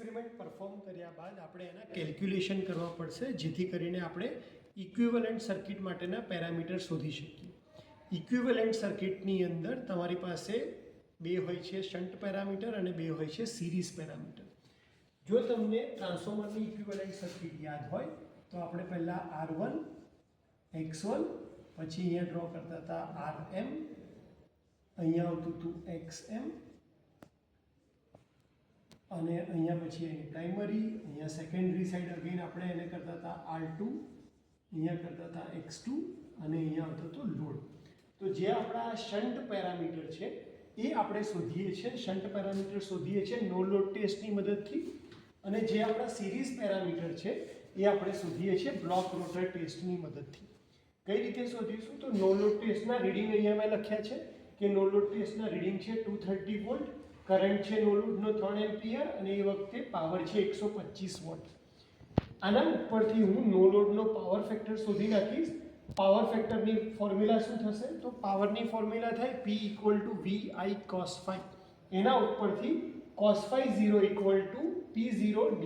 Experiment perform કર્યા બાદ આપણે એના કેલ્ક્યુલેશન કરવા પડશે જેથી કરીને આપણે ઇક્વિવેલન્ટ સર્કિટ માટેના પેરામીટર શોધી શકીએ. ઇક્વિવેલન્ટ સર્કિટની અંદર તમારી પાસે બે હોય છે શન્ટ પેરામીટર અને બે હોય છે સિરીઝ પેરામીટર. જો તમને ટ્રાન્સફોર્મરની ઇક્વિવેલન્ટ સર્કિટ યાદ હોય તો આપણે પહેલાં R1 X1 પછી અહીંયા ડ્રો કરતા હતા RM, અહીંયા આવતું હતું XM અને અહીંયા પછી એની પ્રાઇમરી, અહીંયા સેકન્ડરી સાઈડ અગેન આપણે એને કરતા હતા R2, અહીંયા કરતા હતા X2 અને અહીંયા આવતો હતો લોડ. તો જે આપણા શન્ટ પેરામીટર છે એ આપણે શોધીએ છીએ, શન્ટ પેરામીટર શોધીએ છીએ નો લોડ ટેસ્ટની મદદથી, અને જે આપણા સિરીઝ પેરામીટર છે એ આપણે શોધીએ છીએ બ્લોક રોટર ટેસ્ટની મદદથી. કઈ રીતે શોધીશું? તો નો લોડ ટેસ્ટના રીડિંગ અહીંયા મેં લખ્યા છે કે નો લોડ ટેસ્ટના રીડિંગ છે 230 વોલ્ટ, કરંટ છે નો લોડનો 3 એમ્પિયર અને એ વખતે પાવર છે 125 વોટ. આના ઉપરથી હું નો લોડનો પાવર ફેક્ટર શોધી નાખીશ. પાવર ફેક્ટરની ફોર્મ્યુલા શું થશે? તો પાવરની ફોર્મ્યુલા થાય P = VI cos phi. એના ઉપરથી cos phi 0 = P0 /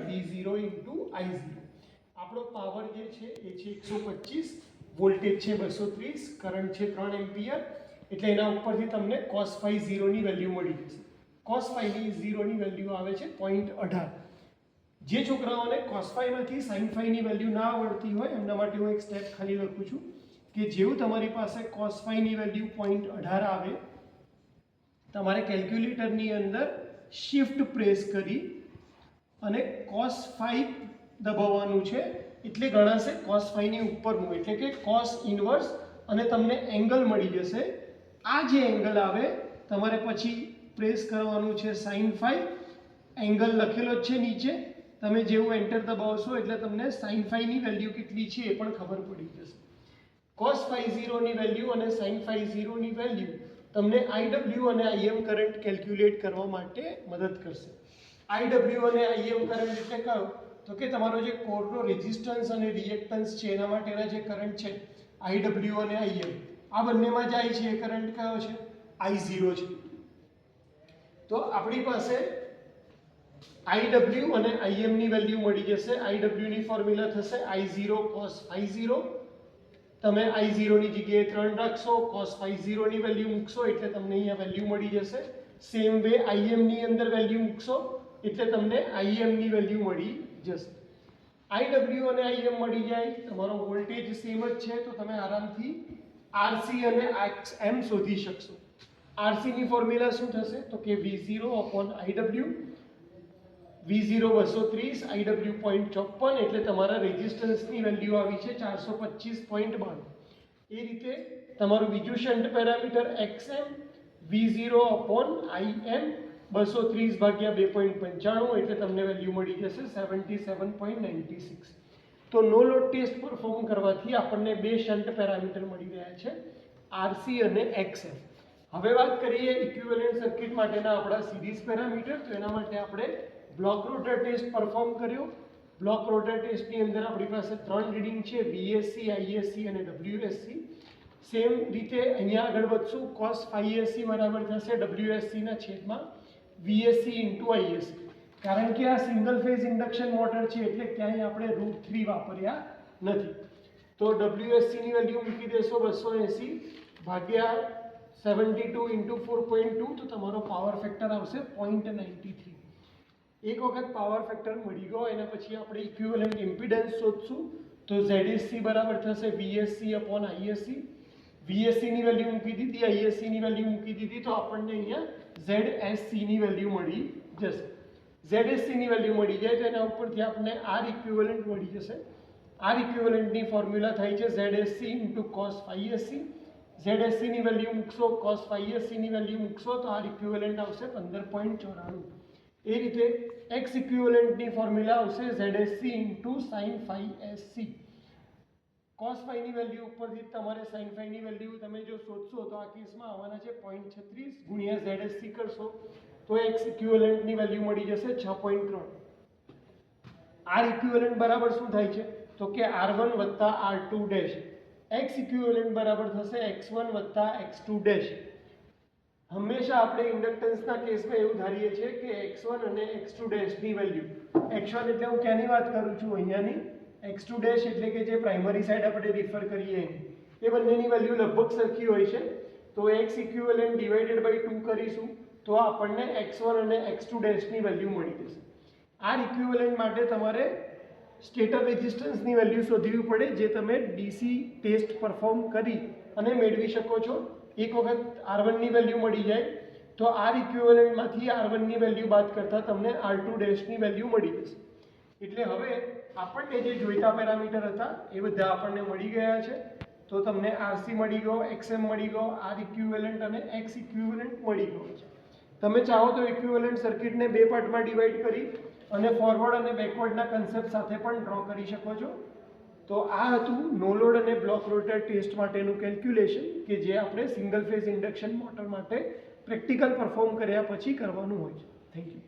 V0 × I0. આપણો પાવર જે છે એ છે 125, વોલ્ટેજ છે 230, કરંટ છે 3 એમ્પિયર, એટલે એના ઉપરથી તમને cos phi 0 ની વેલ્યુ મળી જશે. cos phi 0 ની વેલ્યુ આવે છે 0.18. જે છોકરાઓને cos phi માંથી sin phi ની વેલ્યુ ના આવડતી હોય એમના માટે હું એક સ્ટેપ ખાલી લખું છું કે જેવું તમારી પાસે cos phi ની વેલ્યુ 0.18 આવે, તમારે કેલ્ક્યુલેટરની અંદર શિફ્ટ પ્રેસ કરી અને cos phi દબાવવાનું છે, એટલે ગણાશે cos phi ની ઉપરનું, એટલે કે cos ઇનવર્સ, અને તમને એંગલ મળી જશે. આ જે એંગલ આવે તમારે પછી પ્રેસ કરવાનું છે sin phi. એંગલ લખેલો જ છે નીચે, તમે જેવું એન્ટર દબાવશો એટલે તમને sin phi ની વેલ્યુ કેટલી છે એ પણ ખબર પડી જશે. cos phi 0 ની વેલ્યુ અને sin phi 0 ની વેલ્યુ તમને IW અને IM કરંટ કેલ્ક્યુલેટ કરવા માટે મદદ કરશે. IW અને IM કરંટ એટલે કયો? તો કે તમારો જે કોરનો રેઝિસ્ટન્સ અને રિએક્ટન્સ છે એના માટેના જે કરંટ છે IW અને IM, આ બંનેમાં જાય છે એ કરંટ કયો છે? I0 છે. તો આપણી પાસે IW અને IM ની વેલ્યુ મળી જશે. IW ની ફોર્મ્યુલા થશે I0 cos phi 0. તમે I0 ની જગ્યાએ 3 રાખશો, cos phi 0 ની વેલ્યુ મૂકશો એટલે તમને અહીંયા વેલ્યુ મળી જશે. સેમ વે IM ની અંદર વેલ્યુ મૂકશો એટલે તમને IM ની વેલ્યુ મળી જશે. IW અને IM મળી જાય, તમારો વોલ્ટેજ સેમ જ છે તો તમે આરામથી RC અને XM શોધી શકશો. RC ની ફોર્મ્યુલા શું થશે? તો કે V0/IW. V0 230, IW 0.54, એટલે તમારા રેઝિસ્ટન્સની વેલ્યુ આવી છે 425.92. એ રીતે તમારું બીજું શન્ટ પેરામીટર XM, V0/IM 230/2.95, એટલે તમને વેલ્યુ મળી જશે 77.96. તો નો લોડ ટેસ્ટ પરફોર્મ કરવાથી આપણને બે શન્ટ પેરામીટર મળી રહ્યા છે, RC અને XM. હવે વાત કરીએ ઇક્વિવેલન્ટ સર્કિટ માટેના આપણા સિરીઝ પેરામીટર. તો એના માટે આપણે બ્લોક રોટર ટેસ્ટ પરફોર્મ કર્યો. બ્લોક રોટર ટેસ્ટની અંદર આપણી પાસે 3 રીડિંગ છે, VSC, ISC અને WSC. સેમ રીતે અહીંયા આગળ વધશું, cos phi SC બરાબર થશે WSC ના છેદમાં VSC × ISC. કારણ કે આ સિંગલ ફેઝ ઇન્ડક્શન મોટર છે એટલે ક્યાંય આપણે √3 વાપર્યા નથી. તો WSC ની વેલ્યુ મૂકી દેશો 280 72 × 4.2, તો તમારો પાવર ફેક્ટર આવશે 0.93. એક વખત પાવર ફેક્ટર મળી ગયો એના પછી આપણે ઇક્વિવેલન્ટ ઇમ્પિડન્સ શોધશું. તો ZSC બરાબર થશે VSC/ISC. VSC ની વેલ્યુ મૂકી દીધી, ISC ની વેલ્યુ મૂકી દીધી, તો આપણને અહીંયા ZSC ની વેલ્યુ મળી જશે. ZSC ની વેલ્યુ મળી જાય તો એના ઉપરથી આપણને R ઇક્વિવેલન્ટ મળી જશે. R ઇક્વિવેલન્ટની ફોર્મ્યુલા થાય છે ZSC × cos phi SC. ZSC ની વેલ્યુ મૂકશો, cos phi SC ની વેલ્યુ મૂકશો તો R ઇક્વિવેલન્ટ આવશે 15.94. એ રીતે X ઇક્વિવેલન્ટની ફોર્મ્યુલા આવશે ZSC × sin phi SC. cos phi ની વેલ્યુ ઉપરથી તમારે sin phi ની વેલ્યુ તમે જો શોધશો તો આ કેસમાં આવવાના છે 0.36 ગુણ્યા ZSC કરશો તો X ઇક્વિવેલન્ટની વેલ્યુ મળી જશે 6.3. R ઇક્વિવેલન્ટ બરાબર શું થાય છે? તો કે R1 + R2 dash. X equivalent બરાબર થશે X1 + X2 ડેશ. હંમેશા આપણે ઇન્ડક્ટન્સના કેસમાં એવું ધારીએ છીએ કે x1 અને x2 ડેશની વેલ્યુ, x1 એટલે હું ક્યાંની વાત કરું છું અહીંયાની, x2 ડેશ એટલે કે જે પ્રાઇમરી સાઈડ આપણે રિફર કરીએ એ બંનેની વેલ્યુ લગભગ સરખી હોય છે. તો x ઇક્વિવેલન્ટ ડિવાઇડેડ બાય 2 કરીશું તો આપણને x1 અને x2 ડેશની વેલ્યુ મળી જશે. આ ઇક્વિવેલન્ટ માટે તમારે સ્ટેટર રેઝિસ્ટન્સની વેલ્યુ શોધવી પડે, જે તમે ડીસી ટેસ્ટ પરફોર્મ કરી અને મેળવી શકો છો. એક વખત R1 ની વેલ્યુ મળી જાય તો R ઇક્વિવેલન્ટમાંથી R1 ની વેલ્યુ બાદ કરતાં તમને R2 ડેશની વેલ્યુ મળી જશે. એટલે હવે આપણને જે જોઈતા પેરામીટર હતા એ બધા આપણને મળી ગયા છે. તો તમને RC મળી ગયો, XM મળી ગયો, R ઇક્વિવેલન્ટ અને X ઇક્વિવેલન્ટ મળી ગયો છે. તમે ચાહો તો ઇક્વિવેલન્ટ સર્કિટને બે પાર્ટમાં ડિવાઈડ કરી અને ફોરવર્ડ અને બેકવર્ડના કન્સેપ્ટ સાથે પણ ડ્રો કરી શકો છો. તો આ હતું નો લોડ અને બ્લોક રોટર ટેસ્ટ માટેનું કેલ્ક્યુલેશન કે જે આપણે સિંગલ ફેઝ ઇન્ડક્શન મોટર માટે પ્રેક્ટિકલ પરફોર્મ કર્યા પછી કરવાનું હોય છે. Thank you.